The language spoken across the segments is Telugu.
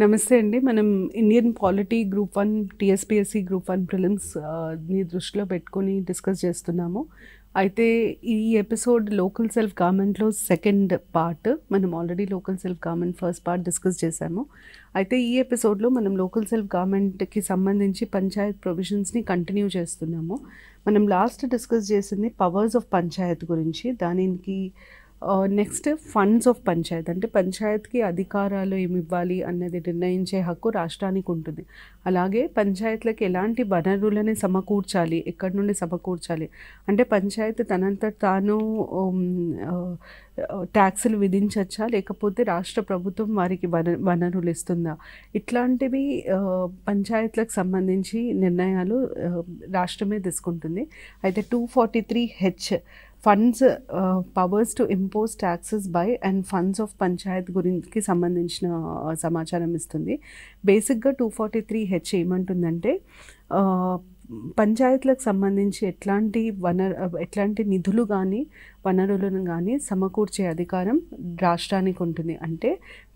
నమస్తే అండి. మనం Indian polity group 1, TSPSC group 1 ప్రిలిమ్స్ని దృష్టిలో పెట్టుకొని డిస్కస్ చేస్తున్నాము. అయితే ఈ ఎపిసోడ్ లోకల్ సెల్ఫ్ గవర్నమెంట్లో సెకండ్ పార్ట్. మనం already local self government first part discuss చేశాము. అయితే ఈ ఎపిసోడ్లో మనం లోకల్ సెల్ఫ్ గవర్నమెంట్కి సంబంధించి పంచాయత్ ప్రొవిజన్స్ని కంటిన్యూ చేస్తున్నాము. మనం లాస్ట్ డిస్కస్ చేసింది పవర్స్ ఆఫ్ పంచాయత్ గురించి. దానికి నెక్స్ట్ ఫండ్స్ ఆఫ్ పంచాయత్, అంటే పంచాయత్కి అధికారాలు ఏమి ఇవ్వాలి అన్నది నిర్ణయించే హక్కు రాష్ట్రానికి ఉంటుంది. అలాగే పంచాయత్లకు ఎలాంటి వనరులని సమకూర్చాలి, ఎక్కడి నుండి సమకూర్చాలి, అంటే పంచాయత్ తనంతట తాను ట్యాక్సులు విధించచ్చా, లేకపోతే రాష్ట్ర ప్రభుత్వం వారికి వనరులు ఇస్తుందా, ఇట్లాంటివి పంచాయత్లకు సంబంధించి నిర్ణయాలు రాష్ట్రమే తీసుకుంటుంది. అయితే 243H funds powers to impose taxes by and funds of Panchayat గురించి సంబంధించిన సమాచారం ఇస్తుంది. బేసిక్గా 243H ఏమంటుందంటే పంచాయత్లకు సంబంధించి ఎట్లాంటి నిధులు కానీ వనరులను కానీ సమకూర్చే అధికారం రాష్ట్రానికి ఉంటుంది. అంటే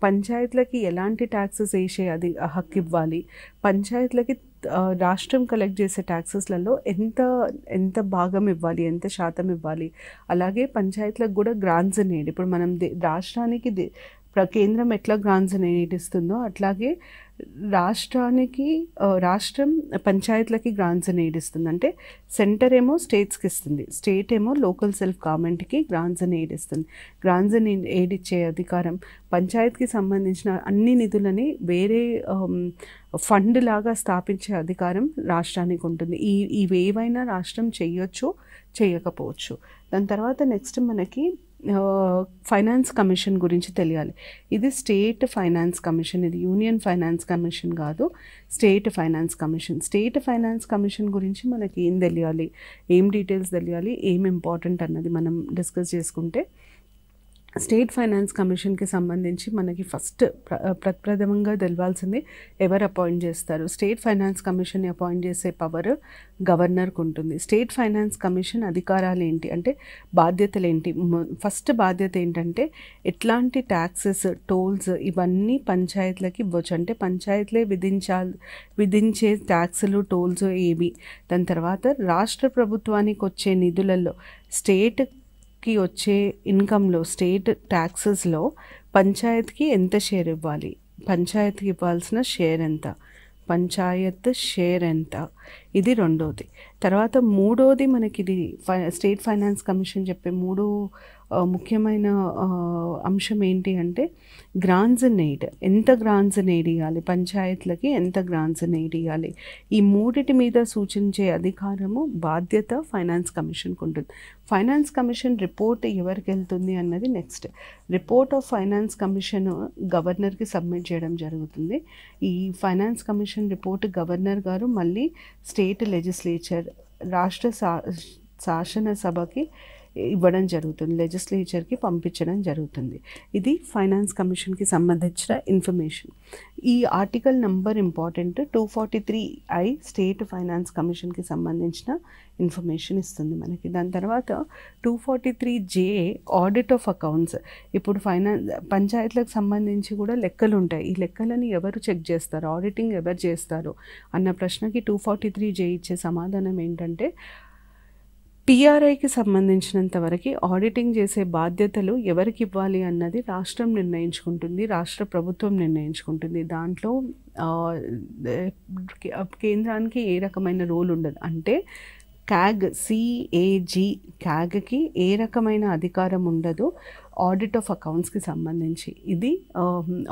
పంచాయత్లకి ఎలాంటి ట్యాక్సెస్ వేసే హక్కు ఇవ్వాలి, పంచాయత్లకి రాష్ట్రం కలెక్ట్ చేసే ట్యాక్సెస్లలో ఎంత భాగం ఇవ్వాలి, ఎంత శాతం ఇవ్వాలి, అలాగే పంచాయత్లకు కూడా గ్రాంట్స్ అనేది ఇప్పుడు మనం రాష్ట్రానికి కేంద్రం ఎట్లా గ్రాంట్స్ అనేది ఇస్తుందో అట్లాగే రాష్ట్రం పంచాయత్లకి గ్రాంట్స్ అనేది ఇస్తుంది. అంటే సెంటర్ ఏమో స్టేట్స్కి ఇస్తుంది, స్టేట్ ఏమో లోకల్ సెల్ఫ్ గవర్నమెంట్కి గ్రాంట్స్ ఎయిడ్ ఇస్తుంది. గ్రాంట్స్ ఎయిడ్ ఇచ్చే అధికారం పంచాయత్కి సంబంధించిన అన్ని నిధులని వేరే ఫండ్ లాగా స్థాపించే అధికారం రాష్ట్రానికి ఉంటుంది. ఇవేవైనా రాష్ట్రం చేయొచ్చు, చేయకపోవచ్చు. దాని తర్వాత నెక్స్ట్ మనకి ఫైనాన్స్ కమిషన్ గురించి తెలియాలి. ఇది స్టేట్ ఫైనాన్స్ కమిషన్, ఇది యూనియన్ ఫైనాన్స్ కమిషన్ కాదు, state finance commission. State finance commission గురించి మనకి ఏం తెలియాలి, ఏం డీటెయిల్స్ తెలియాలి, ఏం ఇంపార్టెంట్ అన్నది మనం డిస్కస్ చేసుకుంటే, స్టేట్ ఫైనాన్స్ కమిషన్కి సంబంధించి మనకి ఫస్ట్ ప్రప్రథమంగా తెలవాల్సింది ఎవరు అపాయింట్ చేస్తారు. స్టేట్ ఫైనాన్స్ కమిషన్ని అపాయింట్ చేసే పవర్ గవర్నర్కి ఉంటుంది. స్టేట్ ఫైనాన్స్ కమిషన్ అధికారాలు ఏంటి అంటే బాధ్యతలు ఏంటి. ఫస్ట్ బాధ్యత ఏంటంటే ఎట్లాంటి ట్యాక్సెస్, టోల్స్ ఇవన్నీ పంచాయత్లకి ఇవ్వచ్చు, అంటే పంచాయత్లే విధించే ట్యాక్సులు, టోల్స్ ఏవి. దాని తర్వాత రాష్ట్ర ప్రభుత్వానికి వచ్చే నిధులలో స్టేట్కి వచ్చే ఇన్కంలో, స్టేట్ ట్యాక్సెస్లో పంచాయత్కి ఎంత షేర్ ఇవ్వాలి, పంచాయత్కి ఇవ్వాల్సిన షేర్ ఎంత, పంచాయత్ షేర్ ఎంత, ఇది రెండోది. తర్వాత మూడోది మనకి ఇది స్టేట్ ఫైనాన్స్ కమిషన్ చెప్పే ముఖ్యమైన అంశం ఏంటి అంటే గ్రాంట్స్ అండ్ ఎయిడ్. ఎంత గ్రాంట్స్ అండ్ ఎయిడ్ ఇవ్వాలి, పంచాయత్లకి ఎంత గ్రాంట్స్ అండ్ ఎయిడ్ ఇవ్వాలి, ఈ మూడిటి మీద సూచించే అధికారము, బాధ్యత ఫైనాన్స్ కమిషన్కి ఉంటుంది. ఫైనాన్స్ కమిషన్ రిపోర్ట్ ఎవరికి వెళ్తుంది అన్నది next. Report of finance commission గవర్నర్కి సబ్మిట్ చేయడం జరుగుతుంది. ఈ ఫైనాన్స్ కమిషన్ రిపోర్ట్ గవర్నర్ గారు మళ్ళీ స్టేట్ లెజిస్లేచర్, రాష్ట్ర శాసనసభకి ఇవ్వడం జరుగుతుంది, లెజిస్లేచర్కి పంపించడం జరుగుతుంది. ఇది ఫైనాన్స్ కమిషన్కి సంబంధించిన ఇన్ఫర్మేషన్. ఈ article number important. 243I state finance కమిషన్కి సంబంధించిన ఇన్ఫర్మేషన్ ఇస్తుంది మనకి. దాని తర్వాత 243J ఆడిట్ ఆఫ్ అకౌంట్స్. ఇప్పుడు పంచాయత్లకు సంబంధించి కూడా లెక్కలు ఉంటాయి. ఈ లెక్కలని ఎవరు చెక్ చేస్తారు, ఆడిటింగ్ ఎవరు చేస్తారు అన్న ప్రశ్నకి 243J ఇచ్చే సమాధానం ఏంటంటే PRIకి సంబంధించినంత వరకు ఆడిటింగ్ చేసే బాధ్యతలు ఎవరికి ఇవ్వాలి అన్నది రాష్ట్రం నిర్ణయించుకుంటుంది, రాష్ట్ర ప్రభుత్వం నిర్ణయించుకుంటుంది. దాంట్లో కేంద్రానికి ఏ రకమైన రోల్ ఉండదు. అంటే క్యాగ్కి ఏ రకమైన అధికారం ఉండదు ఆడిట్ ఆఫ్ అకౌంట్స్కి సంబంధించి. ఇది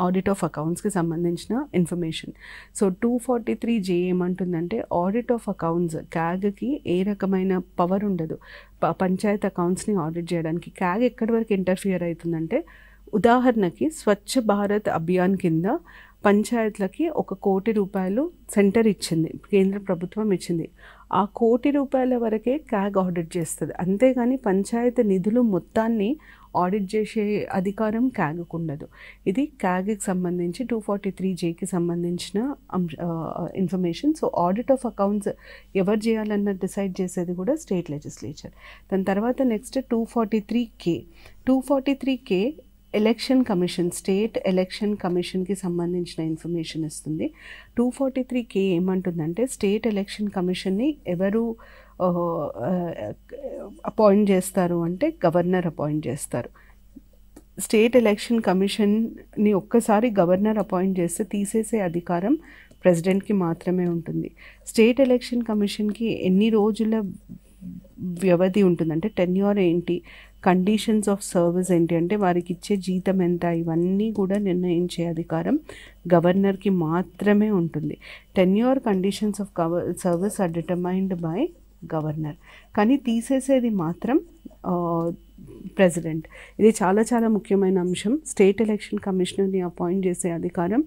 ఆడిట్ ఆఫ్ అకౌంట్స్కి సంబంధించిన ఇన్ఫర్మేషన్. సో 243J ఏమంటుందంటే ఆడిట్ ఆఫ్ అకౌంట్స్, క్యాగ్కి ఏ రకమైన పవర్ ఉండదు పంచాయత్ అకౌంట్స్ని ఆడిట్ చేయడానికి. క్యాగ్ ఎక్కడి వరకు ఇంటర్ఫియర్ అవుతుందంటే, ఉదాహరణకి స్వచ్ఛ భారత్ అభియాన్ కింద పంచాయత్లకి 1 కోటి రూపాయలు సెంటర్ ఇచ్చింది, కేంద్ర ప్రభుత్వం ఇచ్చింది. ఆ 1 కోటి రూపాయల వరకే క్యాగ్ ఆడిట్ చేస్తుంది. అంతేగాని పంచాయత్ నిధులు మొత్తాన్ని ఆడిట్ చేసే అధికారం క్యాగ్కు ఉండదు. ఇది క్యాగ్కి సంబంధించి 243Jకి సంబంధించిన information. So audit of accounts ఎవరు చేయాలన్న డిసైడ్ చేసేది కూడా స్టేట్ లెజిస్లేచర్. దాని తర్వాత next 243K election commission, state election కమిషన్కి సంబంధించిన ఇన్ఫర్మేషన్ ఇస్తుంది. 243K ఏమంటుందంటే స్టేట్ ఎలక్షన్ కమిషన్ని ఎవరు అపాయింట్ చేస్తారు అంటే గవర్నర్ అపాయింట్ చేస్తారు. స్టేట్ ఎలక్షన్ కమిషన్ని ఒక్కసారి గవర్నర్ అపాయింట్ చేస్తే తీసేసే అధికారం ప్రెసిడెంట్కి మాత్రమే ఉంటుంది. స్టేట్ ఎలక్షన్ కమిషన్కి ఎన్ని రోజుల వ్యవధి ఉంటుందంటే టెన్యూర్ ఏంటి, కండిషన్స్ ఆఫ్ సర్వీస్ ఏంటి, అంటే వారికి ఇచ్చే జీతం ఎంత, ఇవన్నీ కూడా నిర్ణయించే అధికారం గవర్నర్కి మాత్రమే ఉంటుంది. Tenure conditions of service are determined by governor, కానీ తీసేసేది మాత్రం ప్రెసిడెంట్. ఇది చాలా చాలా ముఖ్యమైన అంశం. స్టేట్ ఎలక్షన్ కమిషనర్ని అపాయింట్ చేసే అధికారం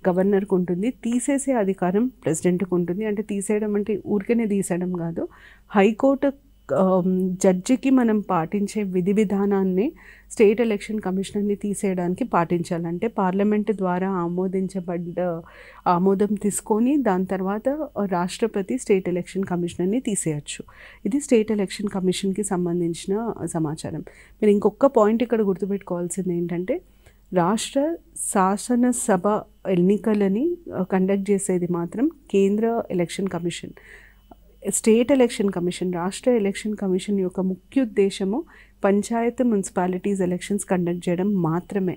గవర్నర్కి ఉంటుంది, తీసేసే అధికారం ప్రెసిడెంట్కి ఉంటుంది. అంటే తీసేయడం అంటే ఊరికనే తీసేయడం కాదు, హైకోర్టు జడ్జికి మనం పాటించే విధి విధానాన్ని స్టేట్ ఎలక్షన్ కమిషనర్ని తీసేయడానికి పాటించాలంటే పార్లమెంట్ ద్వారా ఆమోదం తీసుకొని దాని తర్వాత రాష్ట్రపతి స్టేట్ ఎలక్షన్ కమిషనర్ని తీసేయచ్చు. ఇది స్టేట్ ఎలక్షన్ కమిషన్కి సంబంధించిన సమాచారం. మీరు ఇంకొక పాయింట్ ఇక్కడ గుర్తుపెట్టుకోవాల్సింది ఏంటంటే రాష్ట్ర శాసనసభ ఎన్నికలని కండక్ట్ చేసేది మాత్రం కేంద్ర election commission. State election commission, రాష్ట్ర ఎలక్షన్ కమిషన్ యొక్క ముఖ్య ఉద్దేశము పంచాయత్ మున్సిపాలిటీస్ ఎలక్షన్స్ కండక్ట్ చేయడం మాత్రమే.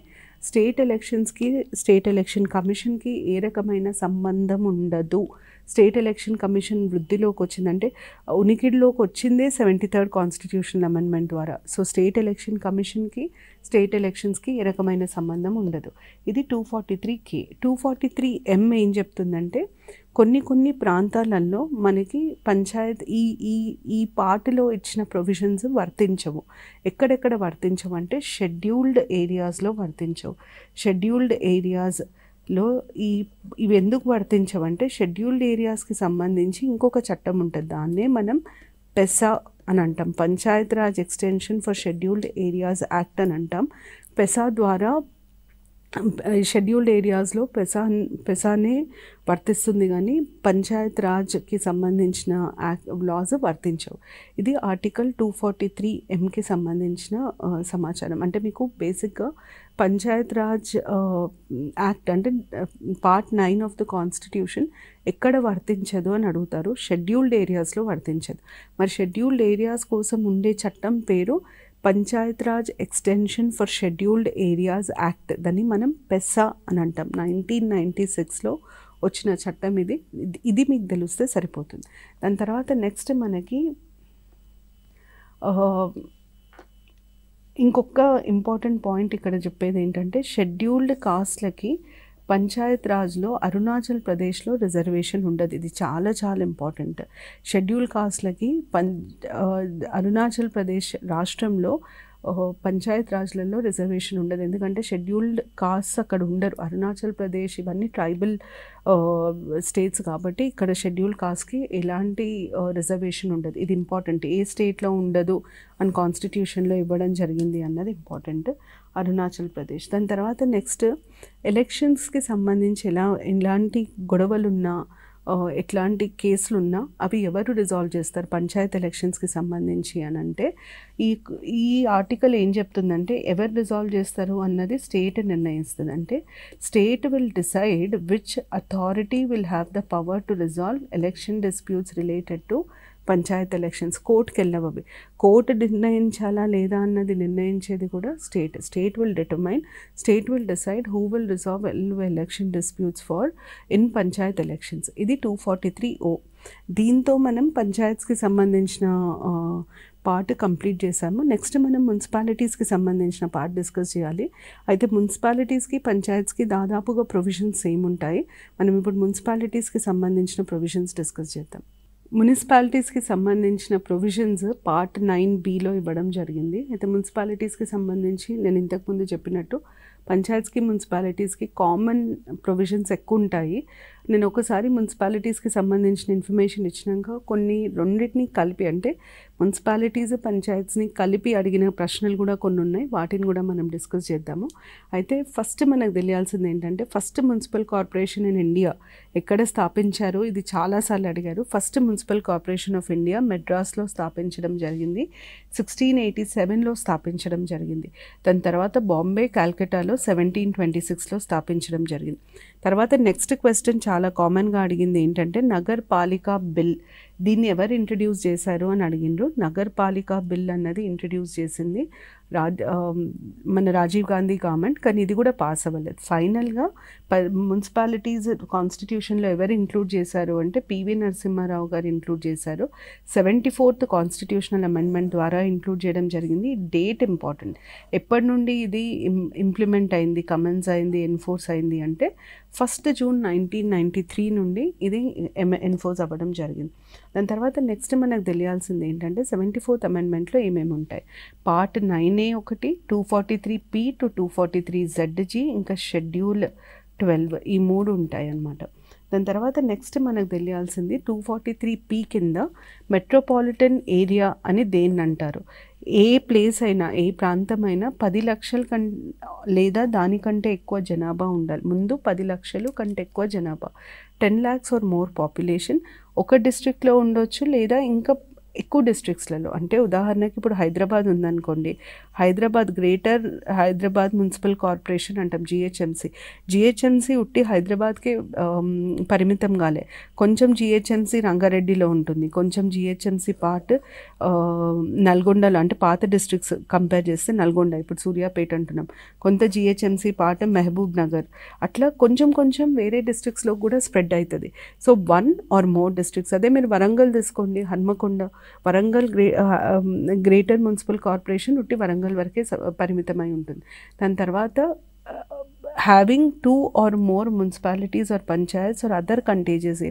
స్టేట్ ఎలక్షన్స్కి స్టేట్ ఎలక్షన్ కమిషన్కి ఏ రకమైన సంబంధం ఉండదు. స్టేట్ ఎలక్షన్ కమిషన్ వృద్ధిలోకి వచ్చిందంటే ఉనికిలోకి వచ్చిందే 73rd కాన్స్టిట్యూషనల్ అమెండ్మెంట్ ద్వారా. సో స్టేట్ ఎలక్షన్ కమిషన్కి స్టేట్ ఎలక్షన్స్కి ఏ రకమైన సంబంధం ఉండదు. ఇది 243K. 243M ఏం చెప్తుందంటే కొన్ని ప్రాంతాలలో మనకి పంచాయత్ ఈ పార్ట్లో ఇచ్చిన ప్రొవిజన్స్ వర్తించవు. ఎక్కడెక్కడ వర్తించవు అంటే షెడ్యూల్డ్ ఏరియాస్లో వర్తించవు. షెడ్యూల్డ్ ఏరియాస్లో ఇవి ఎందుకు వర్తించవంటే షెడ్యూల్డ్ ఏరియాస్కి సంబంధించి ఇంకొక చట్టం ఉంటుంది, దాన్నే మనం పెసా అని అంటాం, Panchayat Raj extension for scheduled areas act అని అంటాం. పెసా ద్వారా షెడ్యూల్డ్ ఏరియాస్లో పెసానే వర్తిస్తుంది, కానీ పంచాయత్ రాజ్కి సంబంధించిన లాస్ వర్తించవు. ఇది ఆర్టికల్ 243Mకి సంబంధించిన సమాచారం. అంటే మీకు బేసిక్గా పంచాయత్ రాజ్ యాక్ట్ అంటే పార్ట్ 9 ఆఫ్ ద కాన్స్టిట్యూషన్ ఎక్కడ వర్తించదు అని అడుగుతారు. షెడ్యూల్డ్ ఏరియాస్లో వర్తించదు. మరి షెడ్యూల్డ్ ఏరియాస్ కోసం ఉండే చట్టం పేరు Panchayat Raj extension for scheduled areas act. దాన్ని మనం పెసా అని అంటాం. 1996లో వచ్చిన చట్టం ఇది మీకు తెలిస్తే సరిపోతుంది. దాని తర్వాత నెక్స్ట్ మనకి ఇంకొక ఇంపార్టెంట్ పాయింట్ ఇక్కడ చెప్పేది ఏంటంటే షెడ్యూల్డ్ కాస్ట్లకి పంచాయత్ రాజ్లో అరుణాచల్ ప్రదేశ్లో రిజర్వేషన్ ఉండదు. ఇది చాలా చాలా ఇంపార్టెంట్. షెడ్యూల్ కాస్ట్లకి అరుణాచల్ ప్రదేశ్ రాష్ట్రంలో పంచాయత్ రాజ్లలో రిజర్వేషన్ ఉండదు. ఎందుకంటే షెడ్యూల్డ్ కాస్ట్ అక్కడ ఉండరు. అరుణాచల్ ప్రదేశ్ ఇవన్నీ ట్రైబల్ స్టేట్స్ కాబట్టి ఇక్కడ షెడ్యూల్ కాస్ట్కి ఎలాంటి రిజర్వేషన్ ఉండదు. ఇది ఇంపార్టెంట్. ఏ స్టేట్లో ఉండదు అని కాన్స్టిట్యూషన్లో ఇవ్వడం జరిగింది అన్నది ఇంపార్టెంట్. అరుణాచల్ ప్రదేశ్. దాని తర్వాత నెక్స్ట్ ఎలక్షన్స్కి సంబంధించి ఎలాంటి గొడవలున్నా ఎట్లాంటి కేసులున్నా అవి ఎవరు రిజాల్వ్ చేస్తారు పంచాయత్ ఎలక్షన్స్కి సంబంధించి అని అంటే ఈ ఆర్టికల్ ఏం చెప్తుందంటే ఎవరు రిజాల్వ్ చేస్తారు అన్నది స్టేట్ నిర్ణయిస్తుంది. అంటే state will decide which authority will have the power to resolve election disputes related to Panchayat elections. కోర్టుకి వెళ్ళవవి. కోర్టు నిర్ణయించాలా లేదా అన్నది నిర్ణయించేది కూడా state will determine, state will decide who will resolve election disputes for in Panchayat elections. ఇది 243O. దీంతో మనం పంచాయత్స్కి సంబంధించిన పార్ట్ కంప్లీట్ చేసాము. నెక్స్ట్ మనం మున్సిపాలిటీస్కి సంబంధించిన పార్ట్ డిస్కస్ చేయాలి. అయితే మున్సిపాలిటీస్కి పంచాయత్స్కి దాదాపుగా ప్రొవిజన్స్ సేమ్ ఉంటాయి. మనం ఇప్పుడు మున్సిపాలిటీస్కి సంబంధించిన ప్రొవిజన్స్ డిస్కస్ చేద్దాం. మున్సిపాలిటీస్కి సంబంధించిన ప్రొవిజన్స్ పార్ట్ 9Bలో ఇవ్వడం జరిగింది. అయితే మున్సిపాలిటీస్కి సంబంధించి నేను ఇంతకుముందు చెప్పినట్టు పంచాయత్స్కి మున్సిపాలిటీస్కి కామన్ ప్రొవిజన్స్ ఎక్కువ ఉంటాయి. నేను ఒకసారి మున్సిపాలిటీస్కి సంబంధించిన ఇన్ఫర్మేషన్ ఇచ్చినాక కొన్ని రెండింటిని కలిపి, అంటే మున్సిపాలిటీస్ పంచాయత్స్ని కలిపి అడిగిన ప్రశ్నలు కూడా కొన్ని ఉన్నాయి, వాటిని కూడా మనం డిస్కస్ చేద్దాము. అయితే ఫస్ట్ మనకు తెలియాల్సింది ఏంటంటే, first municipal corporation in India ఎక్కడ స్థాపించారు, ఇది చాలాసార్లు అడిగారు. First municipal corporation of India మెడ్రాస్లో స్థాపించడం జరిగింది, 1687లో స్థాపించడం జరిగింది. దాని తర్వాత బాంబే, కాల్కటాలో 1726లో స్థాపించడం జరిగింది. తర్వాత నెక్స్ట్ క్వశ్చన్ చాలా కామన్గా అడిగింది ఏంటంటే, నగర్ పాలికా బిల్, దీన్ని ఎవరు ఇంట్రడ్యూస్ చేశారు అని అడిగిండ్రు. నగర్ పాలికా బిల్ అన్నది ఇంట్రడ్యూస్ చేసింది మన రాజీవ్ గాంధీ గవర్నమెంట్, కానీ ఇది కూడా పాస్ అవ్వలేదు. ఫైనల్గా మున్సిపాలిటీస్ కాన్స్టిట్యూషన్లో ఎవరు ఇంక్లూడ్ చేశారు అంటే పివి నరసింహారావు గారు ఇంక్లూడ్ చేశారు. 74th కాన్స్టిట్యూషనల్ అమెండ్మెంట్ ద్వారా ఇంక్లూడ్ చేయడం జరిగింది. డేట్ ఇంపార్టెంట్, ఎప్పటి నుండి ఇది ఇంప్లిమెంట్ అయింది, కమెన్స్ అయింది, ఎన్ఫోర్స్ అయింది అంటే 1 జూన్ 1993 నుండి ఇది ఎన్ఫోర్స్ అవ్వడం జరిగింది. దాని తర్వాత నెక్స్ట్ మనకు తెలియాల్సింది ఏంటంటే, 74th అమెండ్మెంట్లో ఏమేమి ఉంటాయి. పార్ట్ 9A ఒకటి, 243P to 243ZG, ఇంకా షెడ్యూల్ 12, ఈ 3 ఉంటాయి అన్నమాట. దాని తర్వాత నెక్స్ట్ మనకు తెలియాల్సింది 243P కింద మెట్రోపాలిటన్ ఏరియా అని దేన్ని అంటారు. ఏ ప్లేస్ అయినా, ఏ ప్రాంతమైనా 10 లక్షల లేదా దానికంటే ఎక్కువ జనాభా ఉండాలి. ముందు 10 లక్షలు కంటే ఎక్కువ జనాభా, 10 lakhs or more పాపులేషన్ ఒక డిస్ట్రిక్ట్లో ఉండొచ్చు లేదా ఇంకా ఎక్కువ డిస్ట్రిక్ట్స్లలో. అంటే ఉదాహరణకి ఇప్పుడు హైదరాబాద్ ఉందనుకోండి, Hyderabad greater Hyderabad municipal corporation అంటాం, జిహెచ్ఎంసీ ఉట్టి హైదరాబాద్కే పరిమితం కాలే. కొంచెం జిహెచ్ఎంసీ రంగారెడ్డిలో ఉంటుంది, కొంచెం జిహెచ్ఎంసీ పార్ట్ నల్గొండలో, అంటే పాత డిస్ట్రిక్ట్స్ కంపేర్ చేస్తే నల్గొండ, ఇప్పుడు సూర్యాపేట అంటున్నాం, కొంత జిహెచ్ఎంసీ పార్ట్ మహబూబ్ నగర్, అట్లా కొంచెం కొంచెం వేరే డిస్ట్రిక్ట్స్లో కూడా స్ప్రెడ్ అవుతుంది. So 1 or more districts. అదే మీరు వరంగల్ తీసుకోండి, Hanamkonda, Warangal greater municipal corporation ఉట్టి వరంగల్ వరకే పరిమితమై ఉంటుంది. దాని తర్వాత having 2 or more municipalities or panchayats or other contagious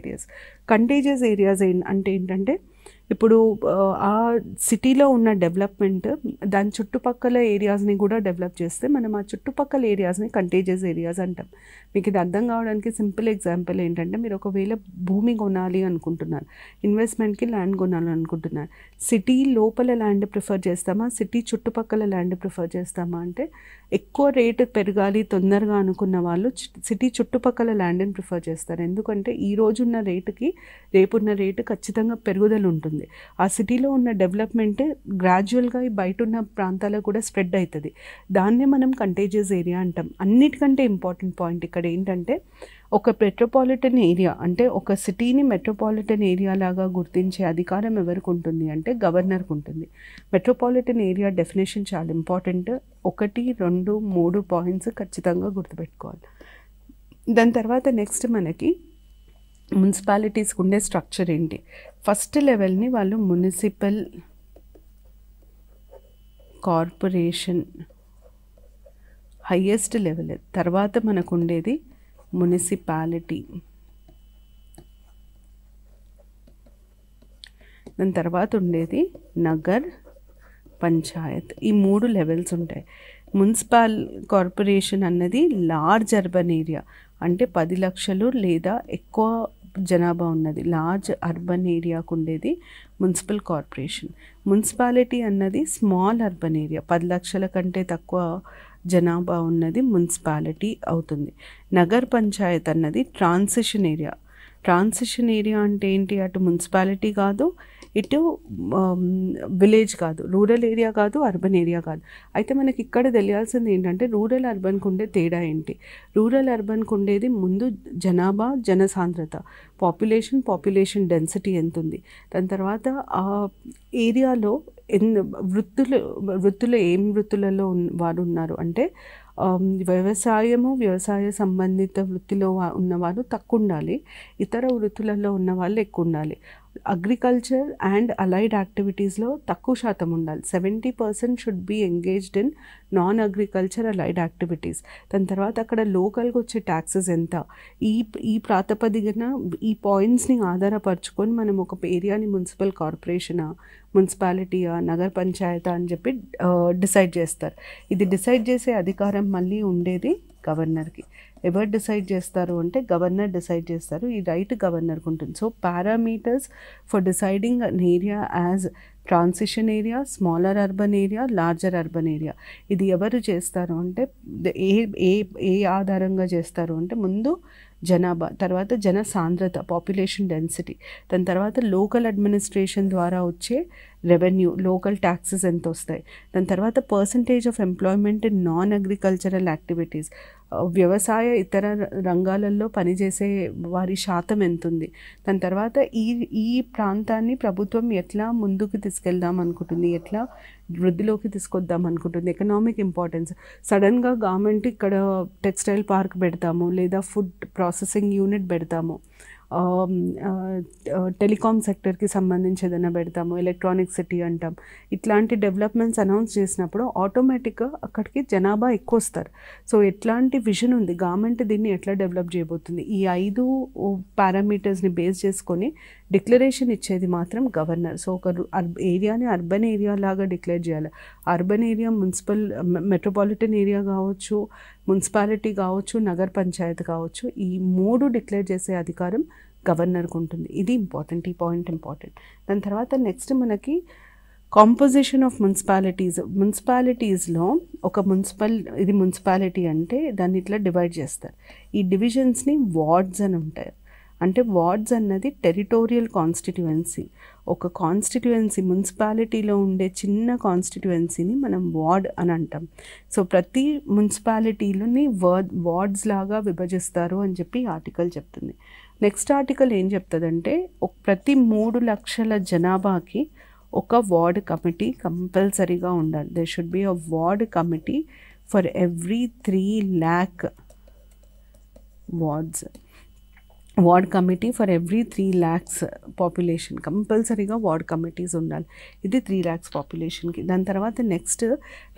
areas అంటే ఏంటంటే, ఇప్పుడు ఆ సిటీలో ఉన్న డెవలప్మెంట్ దాని చుట్టుపక్కల ఏరియాస్ని కూడా డెవలప్ చేస్తే మనం ఆ చుట్టుపక్కల ఏరియాస్ని కంటేజియస్ ఏరియాస్ అంటాం. మీకు ఇది అర్థం కావడానికి సింపుల్ ఎగ్జాంపుల్ ఏంటంటే, మీరు ఒకవేళ భూమి కొనాలి అనుకుంటున్నారు, ఇన్వెస్ట్మెంట్కి ల్యాండ్ కొనాలనుకుంటున్నారు, సిటీ లోపల ల్యాండ్ ప్రిఫర్ చేస్తామా, సిటీ చుట్టుపక్కల ల్యాండ్ ప్రిఫర్ చేస్తామా అంటే, ఎక్కువ రేటు పెరగాలి తొందరగా అనుకున్న వాళ్ళు సిటీ చుట్టుపక్కల ల్యాండ్ని ప్రిఫర్ చేస్తారు. ఎందుకంటే ఈ రోజున్న రేటుకి రేపున్న రేటు ఖచ్చితంగా పెరుగుదల ఉంటుంది. ఆ సిటీలో ఉన్న డెవలప్మెంట్ గ్రాడ్యువల్గా బయట ఉన్న ప్రాంతాలకు కూడా స్ప్రెడ్ అవుతుంది. దాన్నే మనం కంటేజియస్ ఏరియా అంటాం. అన్నిటికంటే ఇంపార్టెంట్ పాయింట్ ఇక్కడ ఏంటంటే, ఒక మెట్రోపాలిటన్ ఏరియా అంటే ఒక సిటీని మెట్రోపాలిటన్ ఏరియా లాగా గుర్తించే అధికారం ఎవరికి ఉంటుంది అంటే గవర్నర్కి ఉంటుంది. మెట్రోపాలిటన్ ఏరియా డెఫినేషన్ చాలా ఇంపార్టెంట్. 1, 2, 3 పాయింట్స్ ఖచ్చితంగా గుర్తుపెట్టుకోవాలి. దాని తర్వాత నెక్స్ట్ మనకి మున్సిపాలిటీస్కి ఉండే స్ట్రక్చర్ ఏంటి. ఫస్ట్ లెవెల్ని వాళ్ళు మున్సిపల్ కార్పొరేషన్ హైయెస్ట్ లెవెల్, తర్వాత మనకు ఉండేది మున్సిపాలిటీ, దాని తర్వాత ఉండేది నగర్ పంచాయత్. ఈ 3 లెవెల్స్ ఉంటాయి. మున్సిపల్ కార్పొరేషన్ అన్నది లార్జ్ అర్బన్ ఏరియా, అంటే 10 లక్షలు లేదా ఎక్కువ జనాభా ఉన్నది లార్జ్ అర్బన్ ఏరియాకు ఉండేది మున్సిపల్ కార్పొరేషన్. మున్సిపాలిటీ అన్నది స్మాల్ అర్బన్ ఏరియా, 10 లక్షల కంటే తక్కువ జనాభా ఉన్నది మున్సిపాలిటీ అవుతుంది. నగర్ పంచాయత్ అన్నది ట్రాన్సిషన్ ఏరియా. ట్రాన్సిషన్ ఏరియా అంటే ఏంటి, అటు మున్సిపాలిటీ కాదు, ఇటు విలేజ్ కాదు, రూరల్ ఏరియా కాదు, అర్బన్ ఏరియా కాదు. అయితే మనకి ఇక్కడ తెలియాల్సింది ఏంటంటే, రూరల్ అర్బన్కు ఉండే తేడా ఏంటి. రూరల్ అర్బన్కు ఉండేది ముందు జనాభా, జనసాంద్రత, పాపులేషన్ డెన్సిటీ ఎంత ఉంది, దాని తర్వాత ఆ ఏరియాలో వృత్తులు ఏం వృత్తులలో వారు ఉన్నారు అంటే, వ్యవసాయ సంబంధిత వృత్తిలో ఉన్నవారు తక్కువ ఉండాలి, ఇతర వృత్తులలో ఉన్న వాళ్ళు ఎక్కువ ఉండాలి. అగ్రికల్చర్ అండ్ అలైడ్ యాక్టివిటీస్లో తక్కువ శాతం ఉండాలి. 70% should be engaged in non agriculture allied activities. దాని తర్వాత అక్కడ లోకల్గా వచ్చే ట్యాక్సెస్ ఎంత, ఈ ప్రాతిపదికన ఈ పాయింట్స్ని ఆధారపరుచుకొని మనం ఒక ఏరియాని మున్సిపల్ కార్పొరేషనా, మున్సిపాలిటీయా, నగర పంచాయతా అని చెప్పి డిసైడ్ చేస్తారు. ఇది డిసైడ్ చేసే అధికారం మళ్ళీ ఉండేది గవర్నర్కి. ఎవరు డిసైడ్ చేస్తారు అంటే గవర్నర్ డిసైడ్ చేస్తారు. ఈ రైట్ గవర్నర్కి ఉంటుంది. So parameters for deciding an area as transition area, smaller urban area, larger urban area, ఇది ఎవరు చేస్తారు అంటే ఏ ఏ ఏ ఆధారంగా చేస్తారు అంటే ముందు జనాభా, తర్వాత జన సాంద్రత, పాపులేషన్ డెన్సిటీ, దాని తర్వాత లోకల్ అడ్మినిస్ట్రేషన్ ద్వారా వచ్చే రెవెన్యూ, లోకల్ ట్యాక్సెస్ ఎంత వస్తాయి, దాని తర్వాత percentage of employment in non agricultural activities, వ్యవసాయ ఇతర రంగాలలో పనిచేసే వారి శాతం ఎంత ఉంది, దాని తర్వాత ఈ ప్రాంతాన్ని ప్రభుత్వం ఎట్లా ముందుకు తీసుకెళ్దాం అనుకుంటుంది, ఎట్లా వృద్ధిలోకి తీసుకొద్దాం అనుకుంటుంది, ఎకనామిక్ ఇంపార్టెన్స్. సడన్గా గవర్నమెంట్ ఇక్కడ టెక్స్టైల్ పార్క్ పెడతాము, లేదా ఫుడ్ ప్రాసెసింగ్ యూనిట్ పెడతాము, టెలికాం సెక్టర్కి సంబంధించి ఏదైనా పెడతాము, ఎలక్ట్రానిక్ సిటీ అంటాం, ఇట్లాంటి డెవలప్మెంట్స్ అనౌన్స్ చేసినప్పుడు ఆటోమేటిక్గా అక్కడికి జనాభా ఎక్కువ వస్తారు. సో ఎట్లాంటి విజన్ ఉంది గవర్నమెంట్, దీన్ని ఎట్లా డెవలప్ చేయబోతుంది, ఈ 5 పారామీటర్స్ని బేస్ చేసుకొని డిక్లరేషన్ ఇచ్చేది మాత్రం గవర్నర్. సో ఒక ఏరియాని అర్బన్ ఏరియా లాగా డిక్లేర్ చేయాలి. Urban area municipal metropolitan area కావచ్చు, మున్సిపాలిటీ కావచ్చు, నగర పంచాయతీ కావచ్చు, ఈ 3 డిక్లేర్ చేసే అధికారం గవర్నర్కి ఉంటుంది. ఇది ఇంపార్టెంట్, ఈ పాయింట్ ఇంపార్టెంట్. దాని తర్వాత నెక్స్ట్ మనకి కాంపోజిషన్ ఆఫ్ మున్సిపాలిటీస్లో ఒక ఇది మున్సిపాలిటీ అంటే దాన్ని ఇట్లా డివైడ్ చేస్తారు. ఈ డివిజన్స్ని వార్డ్స్ అని ఉంటాయి. అంటే వార్డ్స్ అన్నది టెరిటోరియల్ కాన్స్టిట్యుయెన్సీ. ఒక కాన్స్టిట్యుయెన్సీ మున్సిపాలిటీలో ఉండే చిన్న కాన్స్టిట్యుయెన్సీని మనం వార్డ్ అని అంటాం. సో ప్రతి మున్సిపాలిటీలని వార్డ్స్ లాగా విభజిస్తారు అని చెప్పి ఆర్టికల్ చెప్తుంది. నెక్స్ట్ ఆర్టికల్ ఏం చెప్తుందంటే ప్రతి 3 లక్షల జనాభాకి ఒక వార్డ్ కమిటీ కంపల్సరీగా ఉండాలి. There should be a ward committee for every 3 lakh wards. Ward committee for every 3 lakhs population కంపల్సరీగా వార్డ్ కమిటీస్ ఉండాలి. ఇది 3 lakhs పాపులేషన్కి. దాని తర్వాత నెక్స్ట్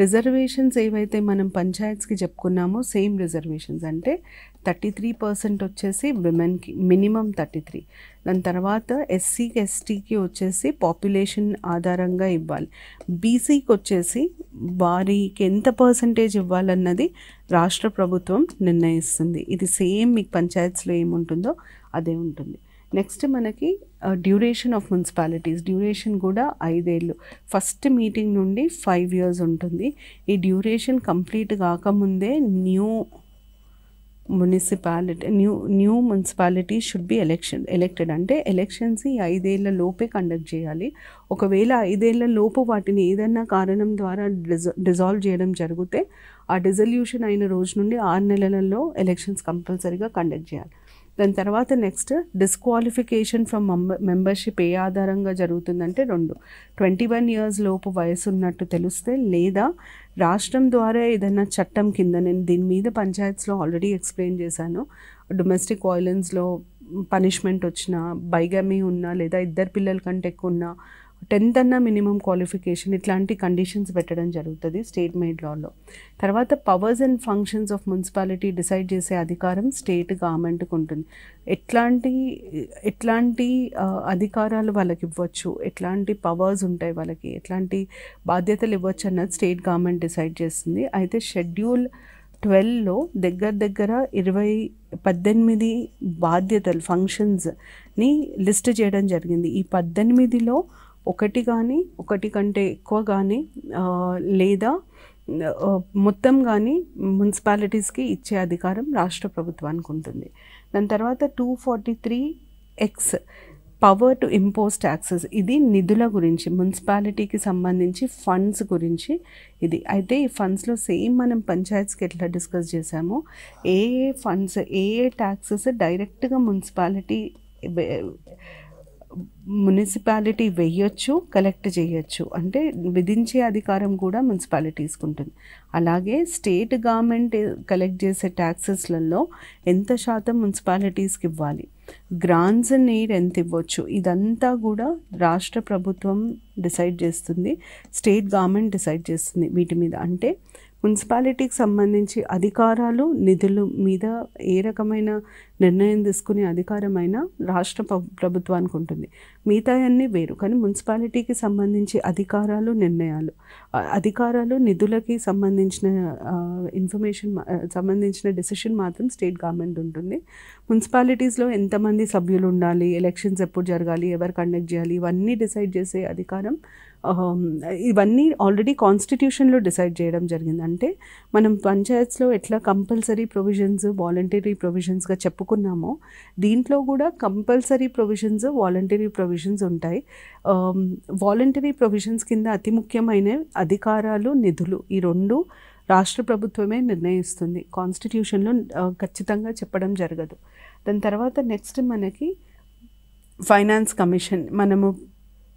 రిజర్వేషన్స్ ఏవైతే మనం పంచాయత్స్కి చెప్పుకున్నామో సేమ్ రిజర్వేషన్స్, అంటే 33% వచ్చేసి విమెన్కి, మినిమం 33. దాని తర్వాత ఎస్సీకి ఎస్టీకి వచ్చేసి పాపులేషన్ ఆధారంగా ఇవ్వాలి. బీసీకి వచ్చేసి వారికి ఎంత పర్సంటేజ్ ఇవ్వాలన్నది రాష్ట్ర ప్రభుత్వం నిర్ణయిస్తుంది. ఇది సేమ్ మీకు పంచాయత్స్లో ఏముంటుందో అదే ఉంటుంది. నెక్స్ట్ మనకి డ్యూరేషన్ ఆఫ్ మున్సిపాలిటీస్. డ్యూరేషన్ కూడా 5 ఏళ్ళు. ఫస్ట్ మీటింగ్ నుండి 5 years ఉంటుంది. ఈ డ్యూరేషన్ కంప్లీట్ కాకముందే new municipality should be elected. అంటే ఎలక్షన్స్ ఈ 5 ఏళ్ల లోపే కండక్ట్ చేయాలి. ఒకవేళ 5 ఏళ్ల లోపు వాటిని ఏదైనా కారణం ద్వారా డిజాల్వ్ చేయడం జరిగితే ఆ డిజల్యూషన్ అయిన రోజు నుండి 6 నెలలలో ఎలక్షన్స్ కంపల్సరీగా కండక్ట్ చేయాలి. దాని తర్వాత నెక్స్ట్ డిస్క్వాలిఫికేషన్ ఫ్రమ్ మెంబర్షిప్ ఏ ఆధారంగా జరుగుతుందంటే 21 years లోపు వయసు ఉన్నట్టు తెలిస్తే, లేదా రాష్ట్రం ద్వారా ఏదైనా చట్టం కింద, నేను దీని మీద పంచాయత్స్లో ఆల్రెడీ ఎక్స్ప్లెయిన్ చేశాను, డొమెస్టిక్ వైలెన్స్లో పనిష్మెంట్ వచ్చినా, బైగమీ ఉన్నా, లేదా 2 పిల్లల కంటే ఎక్కువ ఉన్నా, 10th అన్న మినిమం క్వాలిఫికేషన్, ఇట్లాంటి కండిషన్స్ పెట్టడం జరుగుతుంది స్టేట్ మేడ్ లాలో. తర్వాత powers and functions of municipality decide చేసే అధికారం స్టేట్ గవర్నమెంట్కి ఉంటుంది. ఎట్లాంటి అధికారాలు వాళ్ళకి ఇవ్వచ్చు, ఎట్లాంటి పవర్స్ ఉంటాయి వాళ్ళకి, ఎట్లాంటి బాధ్యతలు ఇవ్వచ్చు అన్నది స్టేట్ గవర్నమెంట్ డిసైడ్ చేస్తుంది. అయితే షెడ్యూల్ 12లో దగ్గర 18 బాధ్యతలు, ఫంక్షన్స్ని లిస్ట్ చేయడం జరిగింది. ఈ 18లో ఒకటి కానీ, ఒకటి కంటే ఎక్కువ కానీ, లేదా మొత్తం కానీ మున్సిపాలిటీస్కి ఇచ్చే అధికారం రాష్ట్ర ప్రభుత్వానికి ఉంటుంది. దాని తర్వాత 243X power to impose taxes. ఇది నిధుల గురించి, మున్సిపాలిటీకి సంబంధించి ఫండ్స్ గురించి ఇది. అయితే ఈ ఫండ్స్లో సేమ్ మనం పంచాయత్స్కి ఎట్లా డిస్కస్ చేసామో, ఏ ఫండ్స్, ఏ ట్యాక్సెస్ డైరెక్ట్గా మున్సిపాలిటీ వేయొచ్చు, కలెక్ట్ చేయొచ్చు, అంటే విధించే అధికారం కూడా మున్సిపాలిటీస్కి ఉంటుంది. అలాగే స్టేట్ గవర్నమెంట్ కలెక్ట్ చేసే ట్యాక్సెస్లలో ఎంత శాతం మున్సిపాలిటీస్కి ఇవ్వాలి, గ్రాంట్స్ అండ్ ఎయిడ్ ఎంత ఇవ్వచ్చు, ఇదంతా కూడా రాష్ట్ర ప్రభుత్వం డిసైడ్ చేస్తుంది, స్టేట్ గవర్నమెంట్ డిసైడ్ చేస్తుంది వీటి మీద. అంటే మున్సిపాలిటీకి సంబంధించి అధికారాలు నిధులు మీద ఏ రకమైన నిర్ణయం తీసుకునే అధికారమైన రాష్ట్ర ప్రభుత్వానికి ఉంటుంది. మిగతా అన్నీ వేరు. కానీ మున్సిపాలిటీకి సంబంధించి అధికారాలు నిర్ణయాలు, అధికారాలు నిధులకి సంబంధించిన ఇన్ఫర్మేషన్ సంబంధించిన డెసిషన్ మాత్రం స్టేట్ గవర్నమెంట్ ఉంటుంది. మున్సిపాలిటీస్లో ఎంతమంది సభ్యులు ఉండాలి, ఎలక్షన్స్ ఎప్పుడు జరగాలి, ఎవరు కండక్ట్ చేయాలి, ఇవన్నీ డిసైడ్ చేసే అధికారం ఇవన్నీ ఆల్రెడీ కాన్స్టిట్యూషన్లో డిసైడ్ చేయడం జరిగింది. అంటే మనం పంచాయత్స్లో ఎట్లా కంపల్సరీ ప్రొవిజన్స్ వాలంటరీ ప్రొవిజన్స్గా చెప్పుకున్నామో దీంట్లో కూడా కంపల్సరీ ప్రొవిజన్స్ వాలంటరీ ప్రొవిజన్స్ ఉంటాయి. వాలంటరీ ప్రొవిజన్స్ కింద అతి ముఖ్యమైన అధికారాలు నిధులు ఈ రెండు రాష్ట్ర ప్రభుత్వమే నిర్ణయిస్తుంది. కాన్స్టిట్యూషన్లో ఖచ్చితంగా చెప్పడం జరగదు. దాని తర్వాత నెక్స్ట్ మనకి ఫైనాన్స్ కమిషన్. మనము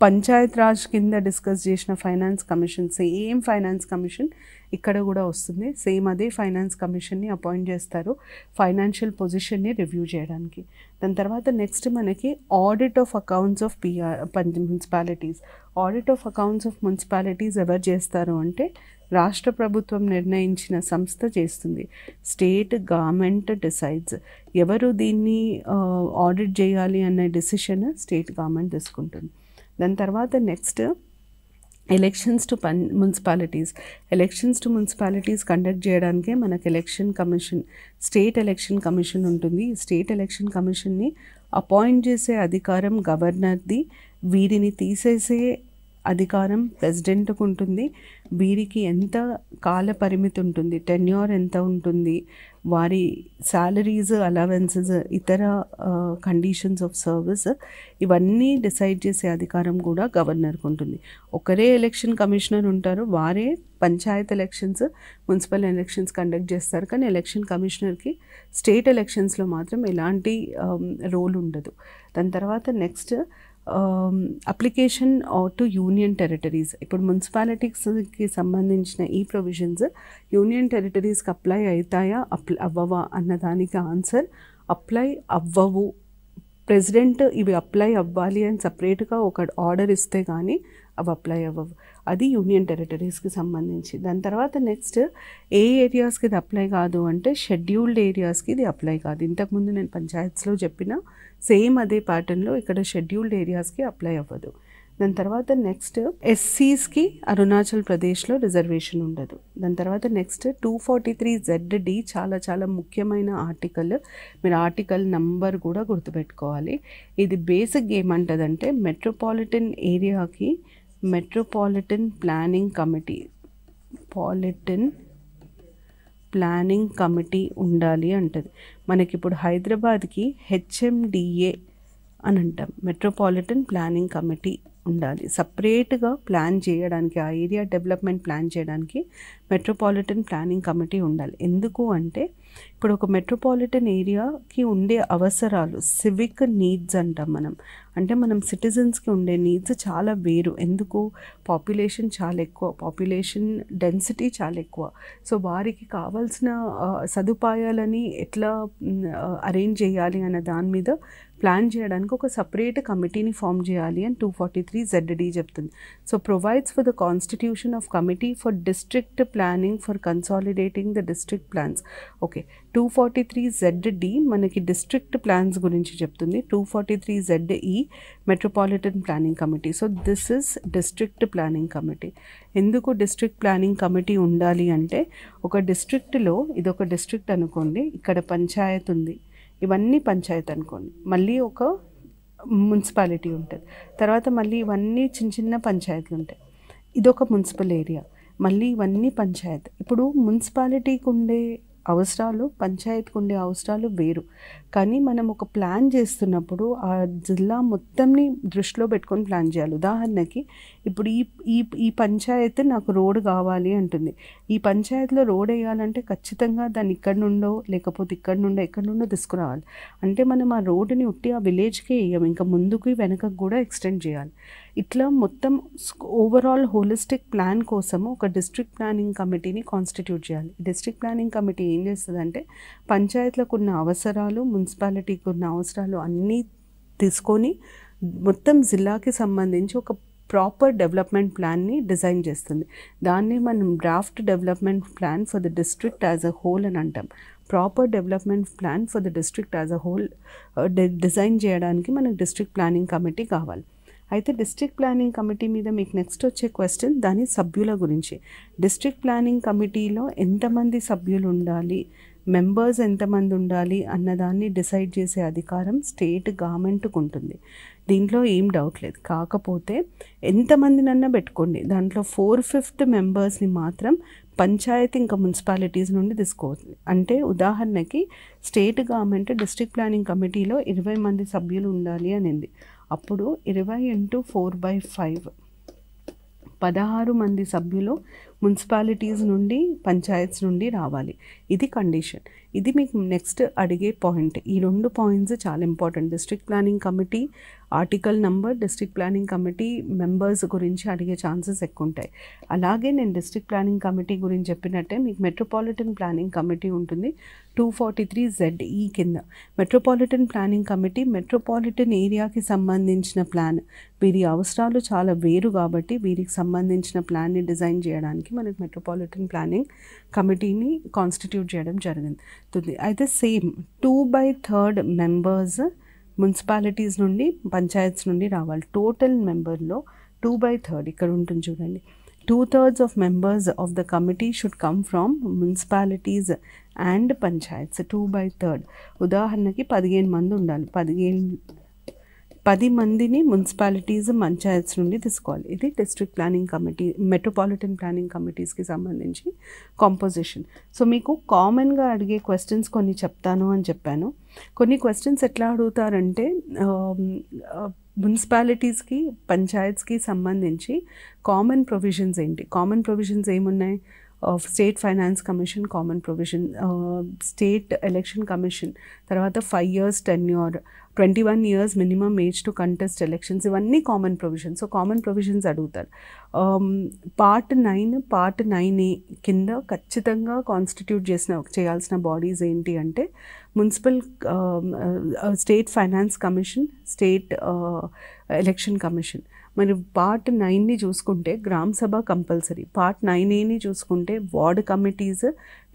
పంచాయత్ రాజ్ కింద డిస్కస్ చేసిన finance commission same finance commission ఇక్కడ కూడా వస్తుంది. సేమ్ అదే ఫైనాన్స్ కమిషన్ని అపాయింట్ చేస్తారు ఫైనాన్షియల్ పొజిషన్ని రివ్యూ చేయడానికి. దాని తర్వాత నెక్స్ట్ మనకి audit of accounts of municipalities. Audit of accounts of municipalities ఎవరు చేస్తారు అంటే రాష్ట్ర ప్రభుత్వం నిర్ణయించిన సంస్థ చేస్తుంది. State government decides. ఎవరు దీన్ని ఆడిట్ చేయాలి అనే డెసిషన్ స్టేట్ గవర్నమెంట్ తీసుకుంటుంది. దాని తర్వాత next elections to municipalities. Elections to municipalities conduct చేయడానికే మనకు election commission, state election commission ఉంటుంది. స్టేట్ ఎలక్షన్ కమిషన్ని అపాయింట్ చేసే అధికారం గవర్నర్ది, వీరిని తీసేసే అధికారం ప్రెసిడెంట్కు ఉంటుంది. వీరికి ఎంత కాల పరిమితి ఉంటుంది, టెన్యూర్ ఎంత ఉంటుంది, వారి శాలరీస్, అలవెన్సెస్, ఇతర కండిషన్స్ ఆఫ్ సర్వీస్ ఇవన్నీ డిసైడ్ చేసే అధికారం కూడా గవర్నర్కు ఉంటుంది. ఒకరే ఎలక్షన్ కమిషనర్ ఉంటారు, వారే Panchayat elections, municipal elections conduct చేస్తారు. కానీ ఎలక్షన్ కమిషనర్కి స్టేట్ ఎలక్షన్స్లో మాత్రం ఎలాంటి రోల్ ఉండదు. దాని తర్వాత next application to union territories. ఇప్పుడు మున్సిపాలిటీస్కి సంబంధించిన ఈ ప్రొవిజన్స్ యూనియన్ టెరిటరీస్కి అప్లై అవుతాయా అవ్వవా అన్నదానికి ఆన్సర్ అప్లై అవ్వవు. ప్రెసిడెంట్ ఇవి అప్లై అవ్వాలి అని సపరేట్గా ఒక ఆర్డర్ ఇస్తే కానీ అవి అప్లై అవ్వవు. అది యూనియన్ టెరిటరీస్కి సంబంధించి. దాని తర్వాత నెక్స్ట్ ఏ ఏరియాస్కి ఇది అప్లై కాదు అంటే షెడ్యూల్డ్ ఏరియాస్కి ఇది అప్లై కాదు. ఇంతకుముందు నేను పంచాయత్స్లో చెప్పిన సేమ్ అదే ప్యాటర్న్లో ఇక్కడ షెడ్యూల్డ్ ఏరియాస్కి అప్లై అవ్వదు. దాని తర్వాత నెక్స్ట్ ఎస్సీస్కి అరుణాచల్ ప్రదేశ్లో రిజర్వేషన్ ఉండదు. దాని తర్వాత నెక్స్ట్ 243ZD చాలా చాలా ముఖ్యమైన ఆర్టికల్. మీరు ఆర్టికల్ నంబర్ కూడా గుర్తుపెట్టుకోవాలి. ఇది బేసిక్ ఏమంటుందంటే మెట్రోపాలిటన్ ఏరియాకి మెట్రోపాలిటన్ ప్లానింగ్ కమిటీ ఉండాలి అంటది. మనకి ఇప్పుడు హైదరాబాద్కి HMDA అని అంటాం. మెట్రోపాలిటన్ ప్లానింగ్ కమిటీ ఉండాలి. సపరేట్గా ప్లాన్ చేయడానికి, ఆ ఏరియా డెవలప్మెంట్ ప్లాన్ చేయడానికి మెట్రోపాలిటన్ ప్లానింగ్ కమిటీ ఉండాలి. ఎందుకు అంటే ఇప్పుడు ఒక మెట్రోపాలిటన్ ఏరియాకి ఉండే అవసరాలు, సివిక్ నీడ్స్ అంటాం మనం. అంటే మనం సిటిజన్స్కి ఉండే నీడ్స్ చాలా వేరు. ఎందుకు? పాపులేషన్ చాలా ఎక్కువ, పాపులేషన్ డెన్సిటీ చాలా ఎక్కువ. సో వారికి కావాల్సిన సదుపాయాలని ఎట్లా అరేంజ్ చేయాలి అన్న దాని మీద ప్లాన్ చేయడానికి ఒక సపరేట్ కమిటీని ఫామ్ చేయాలి అని 243ZD చెప్తుంది. So provides for the constitution of committee for district planning for consolidating the district plans. Okay, 243ZD మనకి డిస్ట్రిక్ట్ ప్లాన్స్ గురించి చెప్తుంది. 243ZE metropolitan planning committee. So this is district planning committee. ఎందుకు డిస్ట్రిక్ట్ ప్లానింగ్ కమిటీ ఉండాలి అంటే ఒక డిస్ట్రిక్ట్లో, ఇదొక డిస్ట్రిక్ట్ అనుకోండి, ఇక్కడ పంచాయత్ ఉంది, ఇవన్నీ పంచాయత్ అనుకోండి, మళ్ళీ ఒక మున్సిపాలిటీ ఉంటుంది, తర్వాత మళ్ళీ ఇవన్నీ చిన్న చిన్న పంచాయతీలు ఉంటాయి, ఇదొక మున్సిపల్ ఏరియా, మళ్ళీ ఇవన్నీ పంచాయత్. ఇప్పుడు మున్సిపాలిటీకి ఉండే అవసరాలు, పంచాయతీకి ఉండే అవసరాలు వేరు. కానీ మనం ఒక ప్లాన్ చేస్తున్నప్పుడు ఆ జిల్లా మొత్తంని దృష్టిలో పెట్టుకొని ప్లాన్ చేయాలి. ఉదాహరణకి ఇప్పుడు ఈ పంచాయత్ నాకు రోడ్ కావాలి అంటుంది. ఈ పంచాయతీలో రోడ్ వేయాలంటే ఖచ్చితంగా దాన్ని ఇక్కడి నుండో లేకపోతే ఎక్కడి నుండో తీసుకురావాలి. అంటే మనం ఆ రోడ్డుని ఉట్టి ఆ విలేజ్కే వేయం, ఇంకా ముందుకు వెనకకు కూడా ఎక్స్టెండ్ చేయాలి. ఇట్లా మొత్తం ఓవరాల్ హోలిస్టిక్ ప్లాన్ కోసము ఒక డిస్ట్రిక్ట్ ప్లానింగ్ కమిటీని కాన్స్టిట్యూట్ చేయాలి. డిస్ట్రిక్ట్ ప్లానింగ్ కమిటీ ఏం చేస్తుందంటే పంచాయతీలకు ఉన్న అవసరాలు, మున్సిపాలిటీకి ఉన్న అవసరాలు అన్నీ తీసుకొని మొత్తం జిల్లాకి సంబంధించి ఒక ప్రాపర్ డెవలప్మెంట్ ప్లాన్ని డిజైన్ చేస్తుంది. దాన్ని మనం draft development plan for the district as a whole అని అంటాం. Proper development plan for the district as a whole design చేయడానికి మనకు డిస్ట్రిక్ట్ ప్లానింగ్ కమిటీ కావాలి. అయితే డిస్ట్రిక్ట్ ప్లానింగ్ కమిటీ మీద మీకు నెక్స్ట్ వచ్చే క్వశ్చన్ దాని సభ్యుల గురించి. డిస్ట్రిక్ట్ ప్లానింగ్ కమిటీలో ఎంతమంది సభ్యులు ఉండాలి, మెంబర్స్ ఎంతమంది ఉండాలి అన్నదాన్ని డిసైడ్ చేసే అధికారం స్టేట్ గవర్నమెంట్కి ఉంటుంది. దీంట్లో ఏం డౌట్ లేదు. కాకపోతే ఎంతమందినన్నా పెట్టుకోండి, దాంట్లో 4/5 మెంబర్స్ని మాత్రం పంచాయతీ ఇంకా మున్సిపాలిటీస్ నుండి తీసుకోవాలి. అంటే ఉదాహరణకి స్టేట్ గవర్నమెంట్ డిస్ట్రిక్ట్ ప్లానింగ్ కమిటీలో 20 మంది సభ్యులు ఉండాలి అనింది. అప్పుడు 20 × 4/5 16 మంది సభ్యులు మున్సిపాలిటీస్ నుండి పంచాయత్స్ నుండి రావాలి. ఇది కండిషన్. ఇది మీకు నెక్స్ట్ అడిగే పాయింట్. ఈ 2 పాయింట్స్ చాలా important. District planning committee article number, district planning committee members గురించి అడిగే ఛాన్సెస్ ఎక్కువ ఉంటాయి. అలాగే నేను డిస్ట్రిక్ట్ ప్లానింగ్ కమిటీ గురించి చెప్పినట్టే మీకు మెట్రోపాలిటన్ ప్లానింగ్ కమిటీ ఉంటుంది 243ZE కింద. మెట్రోపాలిటన్ ప్లానింగ్ కమిటీ మెట్రోపాలిటన్ ఏరియాకి సంబంధించిన ప్లాన్. వీరి అవసరాలు చాలా వేరు కాబట్టి వీరికి సంబంధించిన ప్లాన్ని డిజైన్ చేయడానికి మనకి మెట్రోపాలిటన్ ప్లానింగ్ కమిటీని కాన్స్టిట్యూట్ చేయడం జరిగింది. అయితే సేమ్ 2/3 మెంబర్స్ మున్సిపాలిటీస్ నుండి పంచాయత్స్ నుండి రావాలి. టోటల్ మెంబర్లో 2/3 ఇక్కడ ఉంటుంది చూడండి. 2/3 of members of the committee should come from municipalities and panchayats. 2/3 ఉదాహరణకి 15 మంది ఉండాలి. 10 మందిని మున్సిపాలిటీస్ పంచాయత్స్ నుండి తీసుకోవాలి. ఇది district planning committee, metropolitan planning కమిటీస్కి సంబంధించి కాంపోజిషన్. సో మీకు కామన్గా అడిగే క్వశ్చన్స్ కొన్ని చెప్తాను అని చెప్పాను. కొన్ని క్వశ్చన్స్ ఎట్లా అడుగుతారంటే మున్సిపాలిటీస్కి పంచాయత్స్కి సంబంధించి కామన్ ప్రొవిజన్స్ ఏంటి, కామన్ ప్రొవిజన్స్ ఏమున్నాయి? State finance commission common provision, state election commission, తర్వాత 5 years tenure, 21 years minimum age to contest elections, ఇవన్నీ common provisions. So common provisions అడుగుతారు. పార్ట్ 9A కింద ఖచ్చితంగా కాన్స్టిట్యూట్ చేయాల్సిన బాడీస్ ఏంటి అంటే municipal, state finance commission, state election commission. మరి పార్ట్ 9ని చూసుకుంటే గ్రామ సభ కంపల్సరీ. పార్ట్ 9Aని చూసుకుంటే ward committees,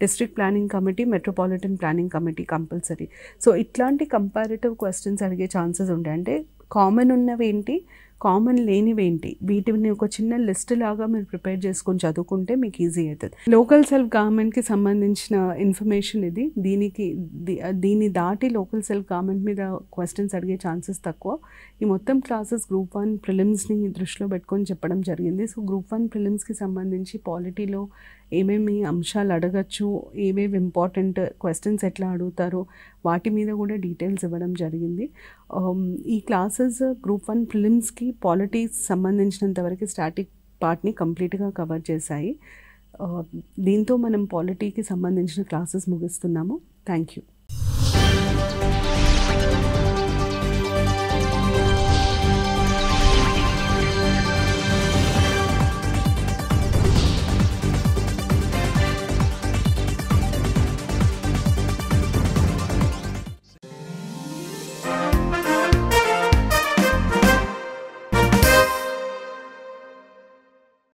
district planning committee, metropolitan planning committee compulsory. So ఇట్లాంటి కంపారిటివ్ క్వశ్చన్స్ అడిగే ఛాన్సెస్ ఉంటాయి. అంటే కామన్ ఉన్నవేంటి, కామన్ లేనివేంటి, వీటిని ఒక చిన్న లిస్ట్ లాగా మీరు ప్రిపేర్ చేసుకొని చదువుకుంటే మీకు ఈజీ అవుతుంది. లోకల్ సెల్ఫ్ గవర్నమెంట్కి సంబంధించిన ఇన్ఫర్మేషన్ ఇది. దీన్ని దాటి లోకల్ సెల్ఫ్ గవర్నమెంట్ మీద క్వశ్చన్స్ అడిగే ఛాన్సెస్ తక్కువ. ఈ మొత్తం క్లాసెస్ గ్రూప్ 1 ప్రిలిమ్స్ని దృష్టిలో పెట్టుకొని చెప్పడం జరిగింది. సో గ్రూప్ 1 ప్రిలిమ్స్కి సంబంధించి పాలిటీలో ఏమేమి అంశాలు అడగచ్చు, ఏమేమి ఇంపార్టెంట్ క్వశ్చన్స్ ఎట్లా అడుగుతారో వాటి మీద కూడా డీటెయిల్స్ ఇవ్వడం జరిగింది. ఈ క్లాసెస్ గ్రూప్ 1 ప్రిలిమ్స్కి పాలిటీస్ సంబంధించినంతవరకు స్టాటిక్ పార్ట్ని కంప్లీట్గా కవర్ చేశాయి. దీంతో మనం పాలిటీకి సంబంధించిన క్లాసెస్ ముగిస్తున్నాము. Thank you.